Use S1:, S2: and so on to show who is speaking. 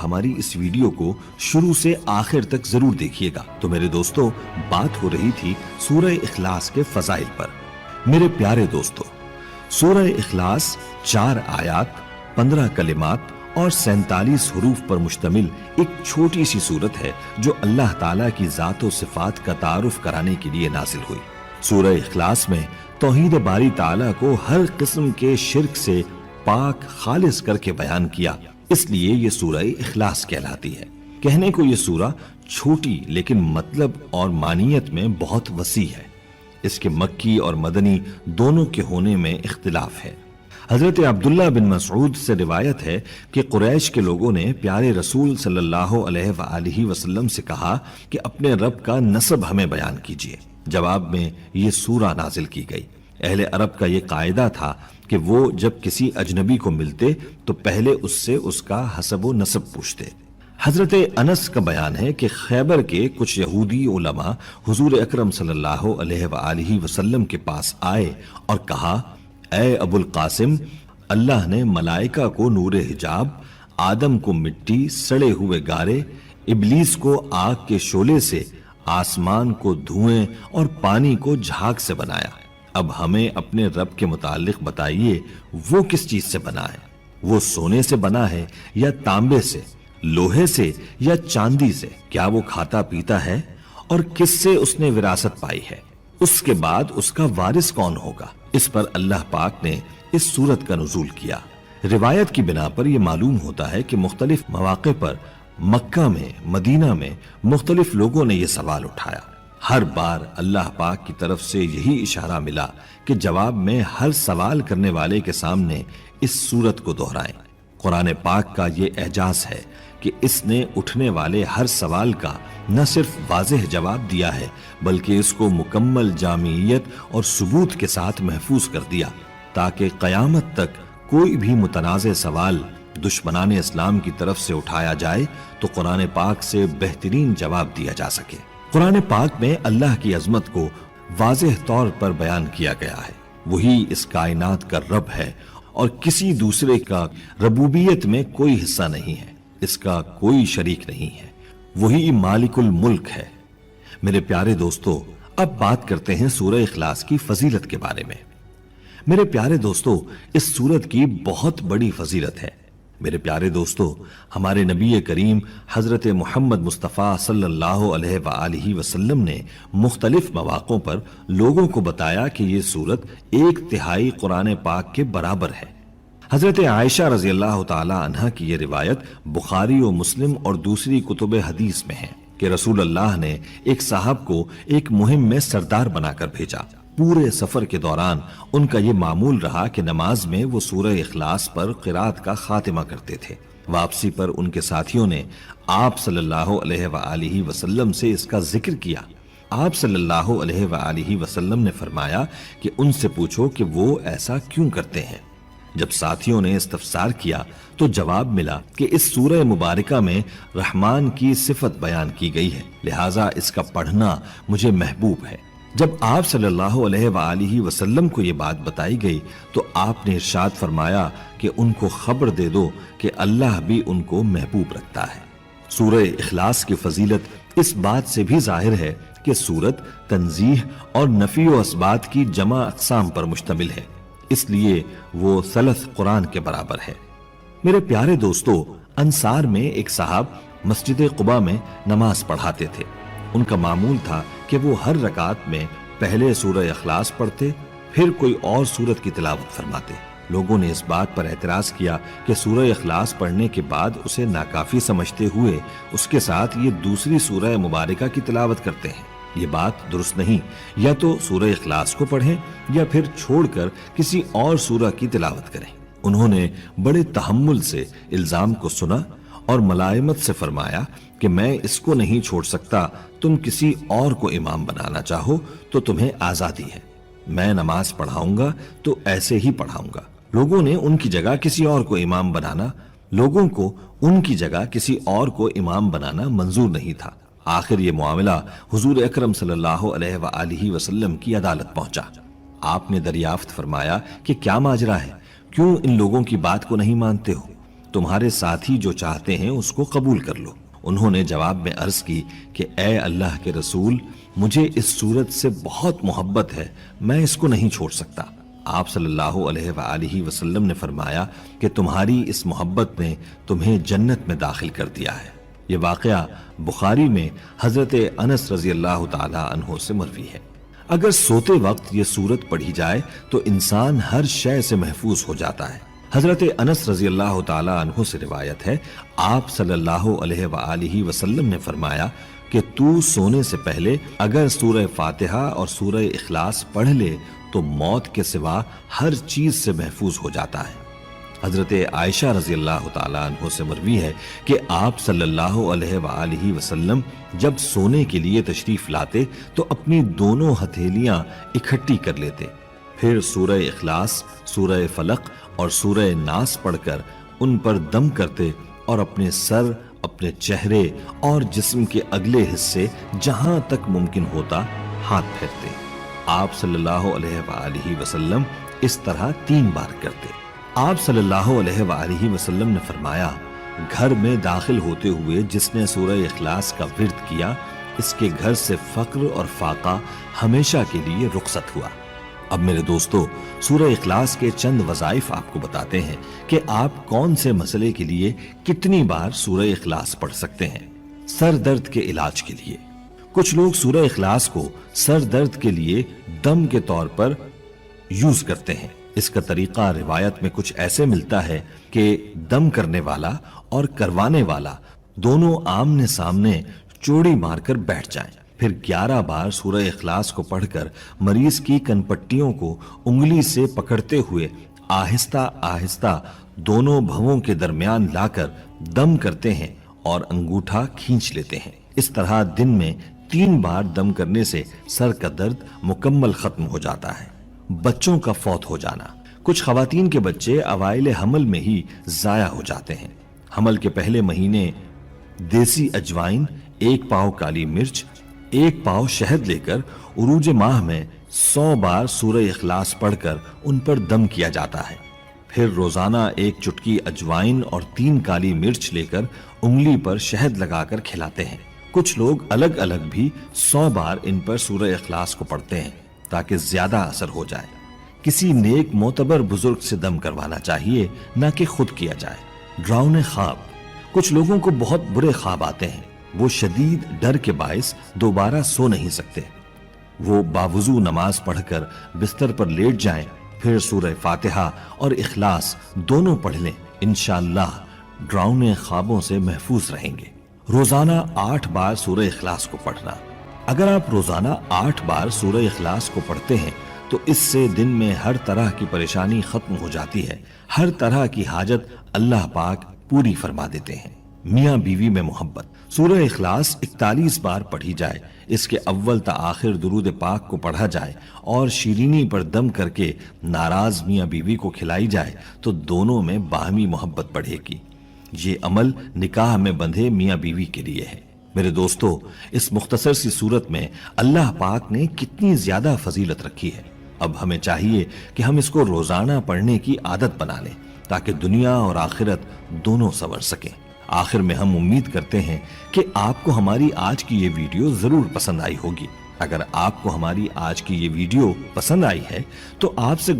S1: ہماری اس ویڈیو کو شروع سے آخر تک ضرور دیکھیے گا۔ تو میرے دوستو، بات ہو رہی تھی سورہ اخلاص کے فضائل پر۔ میرے پیارے دوستو، سورہ اخلاص 4 آیات، 15 کلمات اور 47 حروف پر مشتمل ایک چھوٹی سی سورت ہے جو اللہ تعالیٰ کی ذات و صفات کا تعارف کرانے کے لیے نازل ہوئی۔ سورہ اخلاص میں توحید باری تعالیٰ کو ہر قسم کے شرک سے پاک خالص کر کے بیان کیا، اس لیے یہ سورہ اخلاص کہلاتی ہے۔ کہنے کو یہ سورہ چھوٹی لیکن مطلب اور معنیت میں بہت وسیع ہے۔ اس کے مکی اور مدنی دونوں کے ہونے میں اختلاف ہے۔ حضرت عبداللہ بن مسعود سے روایت ہے کہ قریش کے لوگوں نے پیارے رسول صلی اللہ علیہ وآلہ وسلم سے کہا کہ اپنے رب کا نسب ہمیں بیان کیجیے۔ جواب میں یہ سورہ نازل کی گئی۔ اہل عرب کا یہ قاعدہ تھا کہ وہ جب کسی اجنبی کو ملتے تو پہلے اس سے اس کا حسب و نسب پوچھتے۔ حضرت انس کا بیان ہے کہ خیبر کے کچھ یہودی علماء حضور اکرم صلی اللہ علیہ وآلہ وسلم کے پاس آئے اور کہا، اے ابو القاسم، اللہ نے ملائکہ کو نور حجاب، آدم کو مٹی، سڑے ہوئے گارے، ابلیس کو آگ کے شعلے سے، آسمان کو دھوئیں اور پانی کو جھاگ سے بنایا۔ اب ہمیں اپنے رب کے متعلق بتائیے، وہ کس چیز سے بنا ہے؟ وہ سونے سے بنا ہے یا تانبے سے، لوہے سے یا چاندی سے؟ کیا وہ کھاتا پیتا ہے؟ اور کس سے اس نے وراثت پائی ہے؟ اس کے بعد اس کا وارث کون ہوگا؟ اس پر اللہ پاک نے اس سورت کا نزول کیا۔ روایت کی بنا پر یہ معلوم ہوتا ہے کہ مختلف مواقع پر مکہ میں، مدینہ میں مختلف لوگوں نے یہ سوال اٹھایا۔ ہر بار اللہ پاک کی طرف سے یہی اشارہ ملا کہ جواب میں ہر سوال کرنے والے کے سامنے اس سورت کو دہرائیں۔ قرآن پاک کا یہ اعجاز ہے کہ اس نے اٹھنے والے ہر سوال کا نہ صرف واضح جواب دیا ہے بلکہ اس کو مکمل جامعیت اور ثبوت کے ساتھ محفوظ کر دیا تاکہ قیامت تک کوئی بھی متنازع سوال دشمنان اسلام کی طرف سے اٹھایا جائے تو قرآن پاک سے بہترین جواب دیا جا سکے۔ قرآن پاک میں اللہ کی عظمت کو واضح طور پر بیان کیا گیا ہے۔ وہی اس کائنات کا رب ہے اور کسی دوسرے کا ربوبیت میں کوئی حصہ نہیں ہے، اس کا کوئی شریک نہیں ہے۔ وہی مالک الملک ہے۔ میرے پیارے دوستو، اب بات کرتے ہیں سورہ اخلاص کی فضیلت کے بارے میں۔ میرے پیارے دوستو، اس سورت کی بہت بڑی فضیلت ہے۔ میرے پیارے دوستو، ہمارے نبی کریم حضرت محمد مصطفیٰ صلی اللہ علیہ وآلہ وسلم نے مختلف مواقعوں پر لوگوں کو بتایا کہ یہ سورت 1/3 قرآن پاک کے برابر ہے۔ حضرت عائشہ رضی اللہ تعالی عنہ کی یہ روایت بخاری و مسلم اور دوسری کتب حدیث میں ہے کہ رسول اللہ نے ایک صاحب کو ایک مہم میں سردار بنا کر بھیجا۔ پورے سفر کے دوران ان کا یہ معمول رہا کہ نماز میں وہ سورہ اخلاص پر قرات کا خاتمہ کرتے تھے۔ واپسی پر ان کے ساتھیوں نے آپ صلی اللہ علیہ وآلہ وسلم سے اس کا ذکر کیا۔ آپ صلی اللہ علیہ وآلہ وسلم نے فرمایا کہ ان سے پوچھو کہ وہ ایسا کیوں کرتے ہیں۔ جب ساتھیوں نے استفسار کیا تو جواب ملا کہ اس سورہ مبارکہ میں رحمان کی صفت بیان کی گئی ہے، لہٰذا اس کا پڑھنا مجھے محبوب ہے۔ جب آپ صلی اللہ علیہ وآلہ وسلم کو یہ بات بتائی گئی تو آپ نے ارشاد فرمایا کہ ان کو خبر دے دو کہ اللہ بھی ان کو محبوب رکھتا ہے۔ سورہ اخلاص کی فضیلت اس بات سے بھی ظاہر ہے کہ سورت تنزیہ اور نفی و اثبات کی جمع اقسام پر مشتمل ہے، اس لیے وہ ثلث قرآن کے برابر ہے۔ میرے پیارے دوستو، انصار میں ایک صاحب مسجد قباء میں نماز پڑھاتے تھے۔ ان کا معمول تھا کہ وہ ہر رکعت میں پہلے سورہ اخلاص پڑھتے، پھر کوئی اور سورت کی تلاوت فرماتے۔ لوگوں نے اس بات پر اعتراض کیا کہ سورہ اخلاص پڑھنے کے بعد اسے ناکافی سمجھتے ہوئے اس کے ساتھ یہ دوسری سورہ مبارکہ کی تلاوت کرتے ہیں۔ یہ بات درست نہیں، یا تو سورہ اخلاص کو پڑھیں یا پھر چھوڑ کر کسی اور سورہ کی تلاوت کریں۔ انہوں نے بڑے تحمل سے الزام کو سنا اور ملائمت سے فرمایا کہ میں اس کو نہیں چھوڑ سکتا، تم کسی اور کو امام بنانا چاہو تو تمہیں آزادی ہے، میں نماز پڑھاؤں گا تو ایسے ہی پڑھاؤں گا۔ لوگوں کو ان کی جگہ کسی اور کو امام بنانا منظور نہیں تھا۔ آخر یہ معاملہ حضور اکرم صلی اللہ علیہ وآلہ وسلم کی عدالت پہنچا۔ آپ نے دریافت فرمایا کہ کیا ماجرا ہے، کیوں ان لوگوں کی بات کو نہیں مانتے ہو؟ تمہارے ساتھی جو چاہتے ہیں اس کو قبول کر لو۔ انہوں نے جواب میں عرض کی کہ اے اللہ کے رسول، مجھے اس صورت سے بہت محبت ہے، میں اس کو نہیں چھوڑ سکتا۔ آپ صلی اللہ علیہ وآلہ وسلم نے فرمایا کہ تمہاری اس محبت نے تمہیں جنت میں داخل کر دیا ہے۔ یہ واقعہ بخاری میں حضرت انس رضی اللہ تعالی عنہ سے مروی ہے۔ اگر سوتے وقت یہ سورت پڑھی جائے تو انسان ہر شے سے محفوظ ہو جاتا ہے۔ حضرت انس رضی اللہ تعالی عنہ سے روایت ہے، آپ صلی اللہ علیہ وآلہ وسلم نے فرمایا کہ تو سونے سے پہلے اگر سورہ فاتحہ اور سورہ اخلاص پڑھ لے تو موت کے سوا ہر چیز سے محفوظ ہو جاتا ہے۔ حضرت عائشہ رضی اللہ تعالی عنہ سے مروی ہے کہ آپ صلی اللہ علیہ وآلہ وسلم جب سونے کے لیے تشریف لاتے تو اپنی دونوں ہتھیلیاں اکٹھی کر لیتے، پھر سورہ اخلاص، سورہ فلق اور سورہ ناس پڑھ کر ان پر دم کرتے اور اپنے سر، اپنے چہرے اور جسم کے اگلے حصے جہاں تک ممکن ہوتا ہاتھ پھیرتے۔ آپ صلی اللہ علیہ وآلہ وسلم اس طرح 3 بار کرتے۔ آپ صلی اللہ علیہ وآلہ وسلم نے فرمایا، گھر میں داخل ہوتے ہوئے جس نے سورہ اخلاص کا ورد کیا، اس کے گھر سے فقر اور فاقہ ہمیشہ کے لیے رخصت ہوا۔ اب میرے دوستو، سورہ اخلاص کے چند وظائف آپ کو بتاتے ہیں کہ آپ کون سے مسئلے کے لیے کتنی بار سورہ اخلاص پڑھ سکتے ہیں۔ سر درد کے علاج کے لیے کچھ لوگ سورہ اخلاص کو سر درد کے لیے دم کے طور پر یوز کرتے ہیں۔ اس کا طریقہ روایت میں کچھ ایسے ملتا ہے کہ دم کرنے والا اور کروانے والا دونوں آمنے سامنے چوڑی مار کر بیٹھ جائیں، پھر 11 بار سورہ اخلاص کو پڑھ کر مریض کی کنپٹیوں کو انگلی سے پکڑتے ہوئے آہستہ آہستہ دونوں بھووں کے درمیان لا کر دم کرتے ہیں اور انگوٹھا کھینچ لیتے ہیں۔ اس طرح دن میں 3 بار دم کرنے سے سر کا درد مکمل ختم ہو جاتا ہے۔ بچوں کا فوت ہو جانا، کچھ خواتین کے بچے اوائل حمل میں ہی ضائع ہو جاتے ہیں۔ حمل کے پہلے مہینے دیسی اجوائن، 1 پاؤ کالی مرچ، 1 پاؤ شہد لے کر عروج ماہ میں 100 بار سورہ اخلاص پڑھ کر ان پر دم کیا جاتا ہے۔ پھر روزانہ 1 چٹکی اجوائن اور 3 کالی مرچ لے کر انگلی پر شہد لگا کر کھلاتے ہیں۔ کچھ لوگ الگ الگ بھی 100 بار ان پر سورہ اخلاص کو پڑھتے ہیں تاکہ زیادہ اثر ہو جائے۔ کسی نیک معتبر بزرگ سے دم کروانا چاہیے، نہ کہ خود کیا جائے۔ ڈراؤنے خواب، کچھ لوگوں کو بہت برے خواب آتے ہیں، وہ شدید ڈر کے باعث دوبارہ سو نہیں سکتے۔ وہ باوضو نماز پڑھ کر بستر پر لیٹ جائیں، پھر سورہ فاتحہ اور اخلاص دونوں پڑھ لیں، انشاءاللہ ڈراؤنے خوابوں سے محفوظ رہیں گے۔ روزانہ 8 بار سورہ اخلاص کو پڑھنا، اگر آپ روزانہ 8 بار سورہ اخلاص کو پڑھتے ہیں تو اس سے دن میں ہر طرح کی پریشانی ختم ہو جاتی ہے، ہر طرح کی حاجت اللہ پاک پوری فرما دیتے ہیں۔ میاں بیوی میں محبت، سورہ اخلاص 41 بار پڑھی جائے، اس کے اول تا آخر درود پاک کو پڑھا جائے اور شیرینی پر دم کر کے ناراض میاں بیوی کو کھلائی جائے تو دونوں میں باہمی محبت بڑھے گی۔ یہ عمل نکاح میں بندھے میاں بیوی کے لیے ہے۔ میرے دوستو، اس مختصر سی صورت میں اللہ پاک نے کتنی زیادہ فضیلت رکھی ہے۔ اب ہمیں چاہیے کہ ہم اس کو روزانہ پڑھنے کی عادت بنا لیں تاکہ دنیا اور آخرت دونوں سنور سکیں۔ آخر میں ہم امید کرتے ہیں کہ آپ کو ہماری آج کی یہ ویڈیو ضرور پسند آئی ہوگی۔ اگر آپ کو ہماری آج کی یہ ویڈیو پسند آئی ہے تو آپ سے